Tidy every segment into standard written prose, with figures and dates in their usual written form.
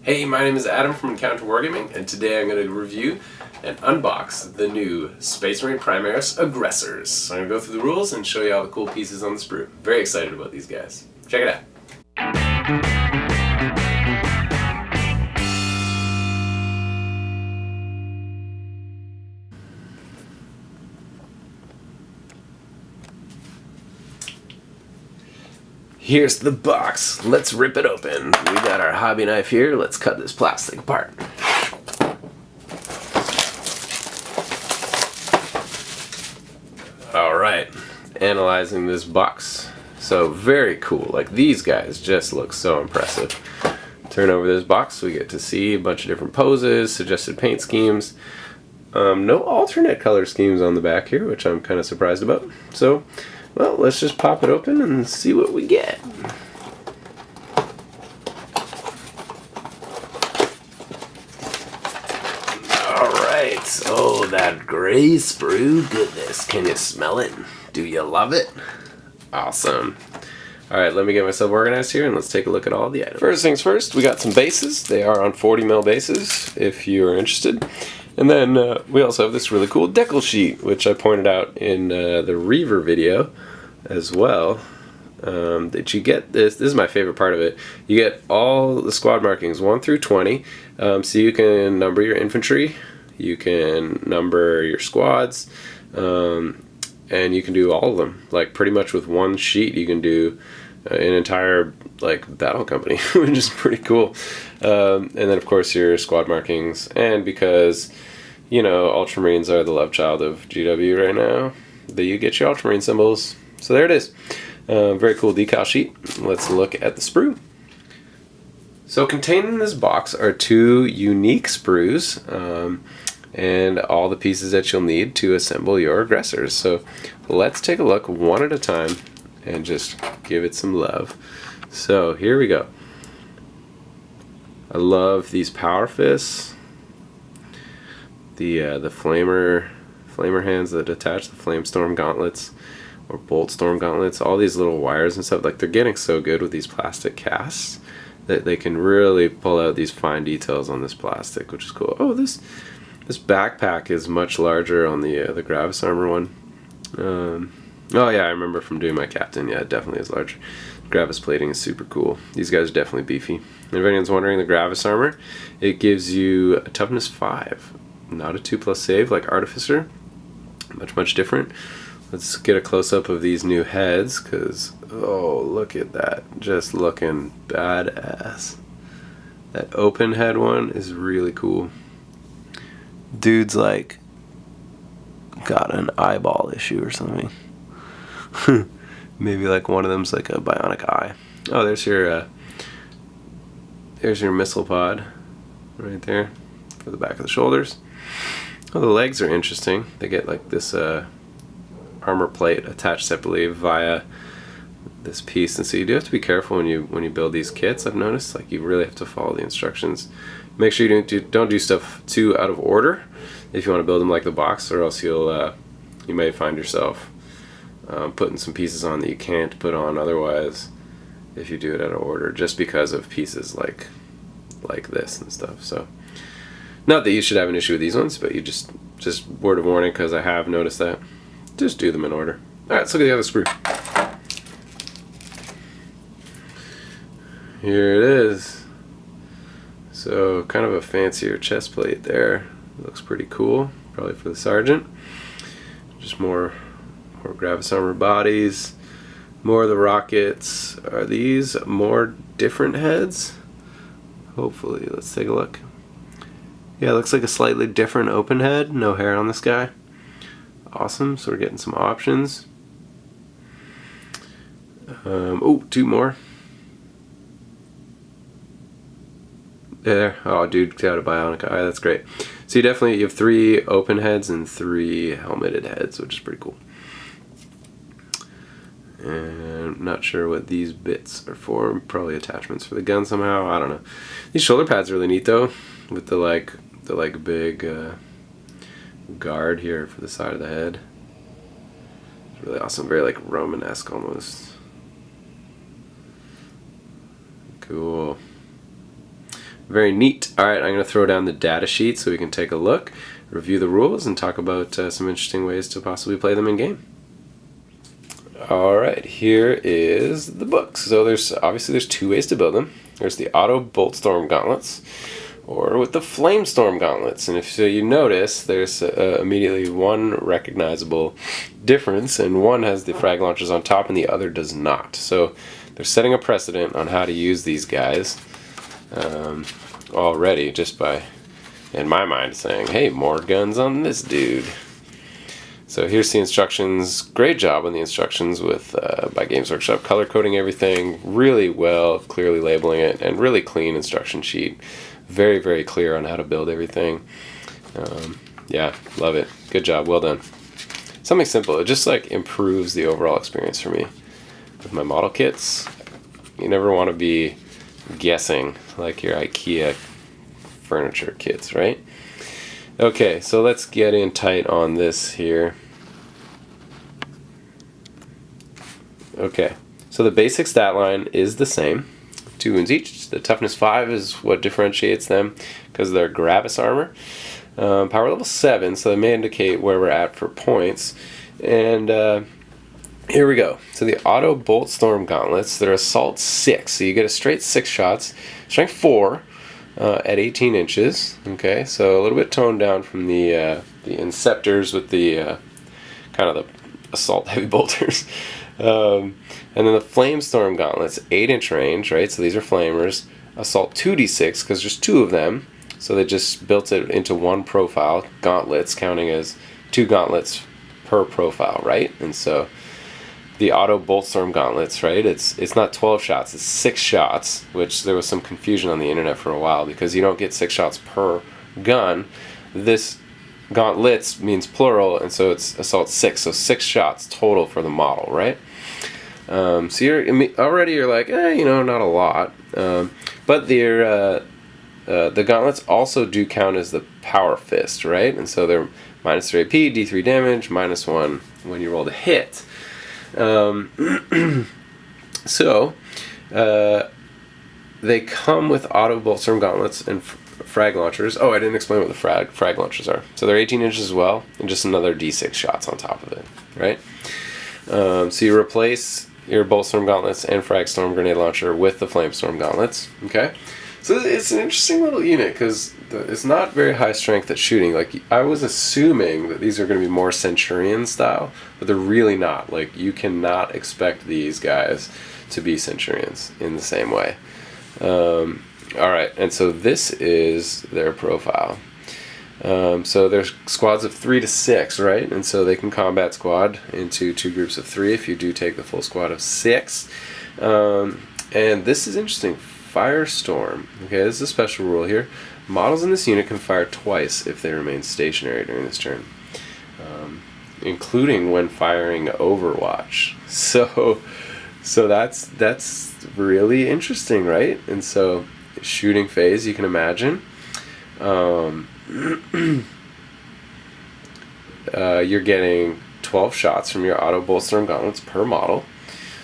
Hey, my name is Adam from Encounter Wargaming, and today I'm going to review and unbox the new Space Marine Primaris Aggressors. So I'm going to go through the rules and show you all the cool pieces on the sprue. Very excited about these guys. Check it out. Here's the box. Let's rip it open. We got our hobby knife here. Let's cut this plastic apart. Alright, analyzing this box. So very cool. Like, these guys just look so impressive. Turn over this box, we get to see a bunch of different poses, suggested paint schemes. No alternate color schemes on the back here, which I'm kind of surprised about. So, well, let's just pop it open and see what we get. Alright, oh, that gray sprue goodness. Can you smell it? Do you love it? Awesome. Alright, let me get myself organized here and let's take a look at all the items. First things first, we got some bases. They are on 40mm bases, if you are interested. And then we also have this really cool decal sheet, which I pointed out in the Reaver video as well. That you get this is my favorite part of it. You get all the squad markings 1 through 20. So you can number your infantry, you can number your squads, and you can do all of them. Like, pretty much with one sheet you can do an entire like battle company, which is pretty cool. And then of course your squad markings, and because you know Ultramarines are the love child of GW right now, that you get your Ultramarine symbols. So there it is. Very cool decal sheet. Let's look at the sprue. So contained in this box are 2 unique sprues, and all the pieces that you'll need to assemble your aggressors. So let's take a look one at a time and just give it some love. So here we go. I love these power fists, the flamer hands that attach the flame storm gauntlets or bolt storm gauntlets. All these little wires and stuff, like, they're getting so good with these plastic casts that they can really pull out these fine details on this plastic, which is cool. Oh, this backpack is much larger on the Gravis armor one. Oh yeah, I remember from doing my captain. Yeah, it definitely is larger. Gravis plating is super cool. These guys are definitely beefy. And if anyone's wondering, the Gravis armor, it gives you a toughness 5, not a 2+ save like Artificer. Much different. Let's get a close-up of these new heads, because, oh, look at that. Just looking badass. That open head one is really cool. Dude's like got an eyeball issue or something. Maybe like one of them's like a bionic eye. Oh, there's your missile pod right there for the back of the shoulders. Oh, the legs are interesting. They get like this armor plate attached separately via this piece, and so you do have to be careful when you build these kits. I've noticed, like, you really have to follow the instructions. Make sure you don't do stuff too out of order if you want to build them like the box, or else you may find yourself putting some pieces on that you can't put on otherwise if you do it out of order, just because of pieces like this and stuff. So, not that you should have an issue with these ones, but you just word of warning, because I have noticed that. Just do them in order. Alright, let's look at the other sprue. Here it is. So, kind of a fancier chest plate there. Looks pretty cool. Probably for the sergeant. Just more Gravis armor bodies. More of the rockets. Are these more different heads? Hopefully. Let's take a look. Yeah, it looks like a slightly different open head. No hair on this guy. Awesome. So we're getting some options. Oh, 2 more. There. Oh, dude got a bionic eye. That's great. So you have 3 open heads and 3 helmeted heads, which is pretty cool. And I'm not sure what these bits are for. Probably attachments for the gun somehow. I don't know. These shoulder pads are really neat though, with the big guard here for the side of the head. It's really awesome. Very like Romanesque almost. Cool. Very neat. All right, I'm going to throw down the data sheet so we can take a look, review the rules, and talk about some interesting ways to possibly play them in game. All right, here is the book. So there's two ways to build them. There's the Auto Boltstorm Gauntlets, or with the Flamestorm Gauntlets. And if you notice, there's immediately one recognizable difference, and one has the frag launchers on top and the other does not. So they're setting a precedent on how to use these guys already, just by, in my mind, saying, hey, more guns on this dude. So here's the instructions. Great job on the instructions with by Games Workshop, color coding everything really well, clearly labeling it, and really clean instruction sheet. Very, very clear on how to build everything. Yeah, love it. Good job. Well done. Something simple. It just like improves the overall experience for me. With my model kits, you never want to be guessing like your IKEA furniture kits, right? Okay, so let's get in tight on this here. Okay, so the basic stat line is the same. 2 wounds each. The toughness 5 is what differentiates them because of their Gravis armor. Power level 7, so they may indicate where we're at for points. And here we go. So the Auto Boltstorm Gauntlets, they're Assault 6, so you get a straight 6 shots. Strength 4 at 18 inches. Okay, so a little bit toned down from the Inceptors with the kind of the assault heavy bolters. And then the Flamestorm Gauntlets, 8-inch range, right? So these are flamers. Assault 2d6 because there's 2 of them. So they just built it into one profile. Gauntlets counting as 2 gauntlets per profile, right? And so the Auto Boltstorm Gauntlets, right? It's not 12 shots, it's 6 shots, which there was some confusion on the internet for a while because you don't get 6 shots per gun. This gauntlets means plural, and so it's Assault 6, so 6 shots total for the model, right? So you're like, not a lot. But the gauntlets also do count as the Power Fist, right? And so they're -3 AP, D3 damage, -1 when you roll the hit. So they come with Auto Boltstorm Gauntlets and frag launchers. Oh, I didn't explain what the frag launchers are. So they're 18 inches as well, and just another D6 shots on top of it, right? So you replace your Boltstorm Gauntlets and Fragstorm Grenade Launcher with the Flamestorm Gauntlets, okay? So it's an interesting little unit because it's not very high strength at shooting. Like, I was assuming that these are going to be more Centurion style, but they're really not. Like, you cannot expect these guys to be Centurions in the same way. Alright, and so this is their profile. So there's squads of 3 to 6, right? And so they can combat squad into 2 groups of 3 if you do take the full squad of 6. And this is interesting. Firestorm. Okay, this is a special rule here. Models in this unit can fire twice if they remain stationary during this turn, including when firing Overwatch. So that's really interesting, right? And so shooting phase, you can imagine. You're getting 12 shots from your Auto Boltstorm Gauntlets per model.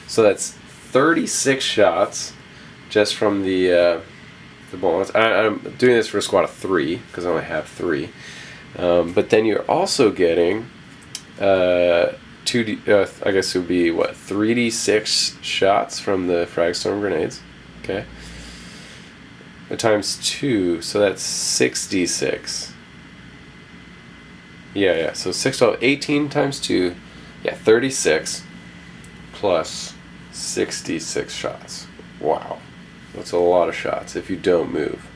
So that's 36 shots just from the bullets. I'm doing this for a squad of 3 because I only have 3. But then you're also getting 2D, I guess it would be 3d6 shots from the Fragstorm grenades. Okay. Times 2, so that's 6d6. Yeah, so 6, 12, 18 times 2, 36 plus 66 shots. Wow. That's a lot of shots if you don't move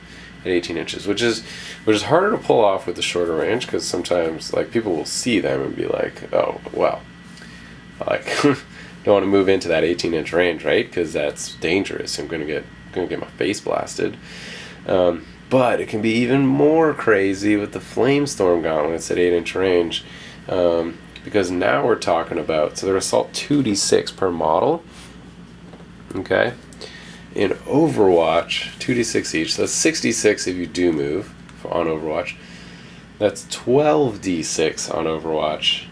at 18 inches, which is harder to pull off with the shorter range because sometimes like people will see them and be like, oh, well, like don't want to move into that 18-inch range, right? Because that's dangerous. I'm gonna get my face blasted. But it can be even more crazy with the Flamestorm Gauntlets at 8-inch range, because now we're talking about, so they're Assault 2d6 per model. Okay. In Overwatch, 2d6 each. So that's 66 if you do move on Overwatch. That's 12d6 on Overwatch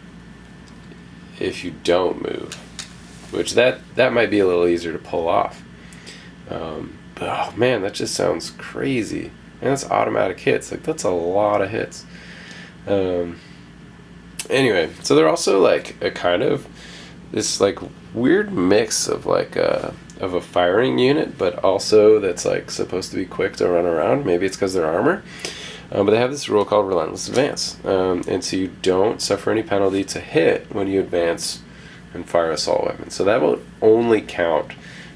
if you don't move, which that might be a little easier to pull off. Oh man, that just sounds crazy. And that's automatic hits. Like, that's a lot of hits. Anyway, so they're also like a kind of this like weird mix of like a firing unit, but also that's like supposed to be quick to run around. Maybe it's because they're armor. But they have this rule called Relentless Advance. And so you don't suffer any penalty to hit when you advance and fire assault weapons. So that will only count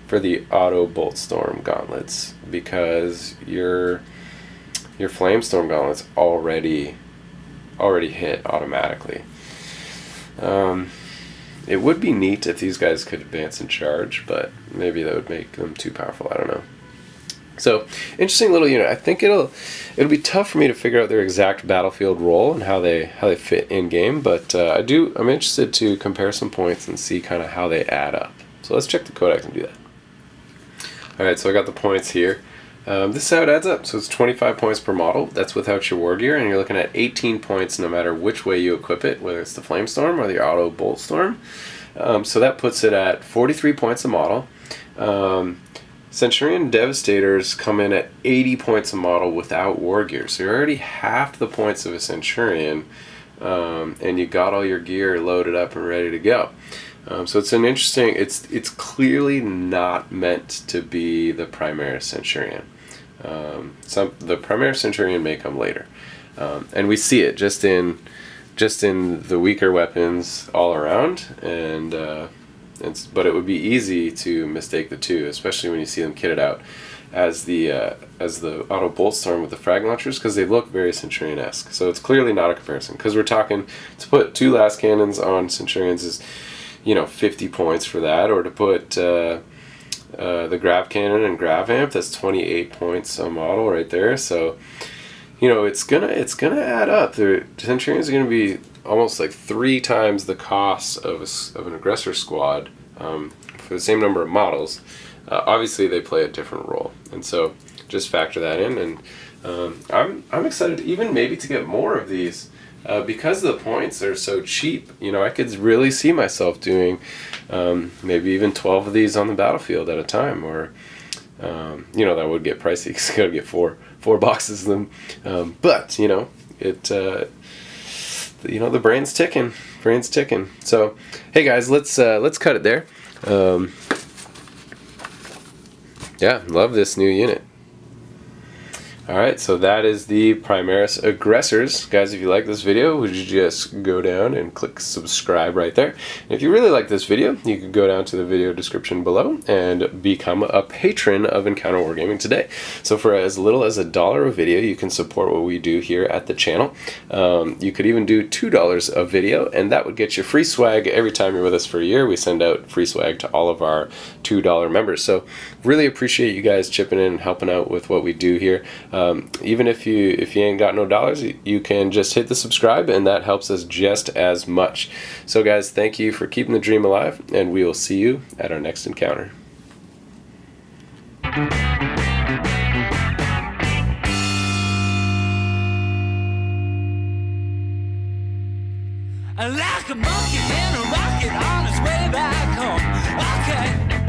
for the auto bolt storm gauntlets, because your flame storm gauntlets already hit automatically. It would be neat if these guys could advance and charge, but maybe that would make them too powerful. I don't know. So, interesting little unit. I think it'll be tough for me to figure out their exact battlefield role and how they fit in game, but I'm interested to compare some points and see kind of how they add up. So let's check the codex and do that. Alright, so I got the points here. This is how it adds up. So it's 25 points per model. That's without your war gear, and you're looking at 18 points no matter which way you equip it, whether it's the Flame Storm or the Auto Bolt Storm. So that puts it at 43 points a model. Centurion Devastators come in at 80 points a model without war gear. So you're already half the points of a Centurion, and you got all your gear loaded up and ready to go. So it's an interesting, it's clearly not meant to be the Primaris Centurion. The Primaris Centurion may come later. And we see it just in the weaker weapons all around, but it would be easy to mistake the two, especially when you see them kitted out as the Auto Bolt Storm with the frag launchers, because they look very Centurion-esque. So it's clearly not a comparison, because we're talking to put 2 last cannons on Centurions is 50 points for that, or to put the grav cannon and grav amp, that's 28 points a model right there. So it's gonna add up. The Centurions are gonna be almost like 3 times the cost of an aggressor squad for the same number of models. Obviously they play a different role, and so just factor that in. And I'm excited even maybe to get more of these. Because the points are so cheap, I could really see myself doing maybe even 12 of these on the battlefield at a time, or that would get pricey because you gotta get four boxes of them. But the brain's ticking. So hey guys, let's cut it there. Yeah, love this new unit. Alright, so that is the Primaris Aggressors. Guys, if you like this video, would you just go down and click subscribe right there. And if you really like this video, you can go down to the video description below and become a patron of Encounter Wargaming today. So for as little as $1 a video, you can support what we do here at the channel. You could even do $2 a video, and that would get you free swag every time you're with us for a year. We send out free swag to all of our $2 members. So really appreciate you guys chipping in and helping out with what we do here. Even if you ain't got no dollars, you can just hit the subscribe, and that helps us just as much. So guys, thank you for keeping the dream alive, and we will see you at our next encounter. Like a monkey in a rocket on his way back home. Okay.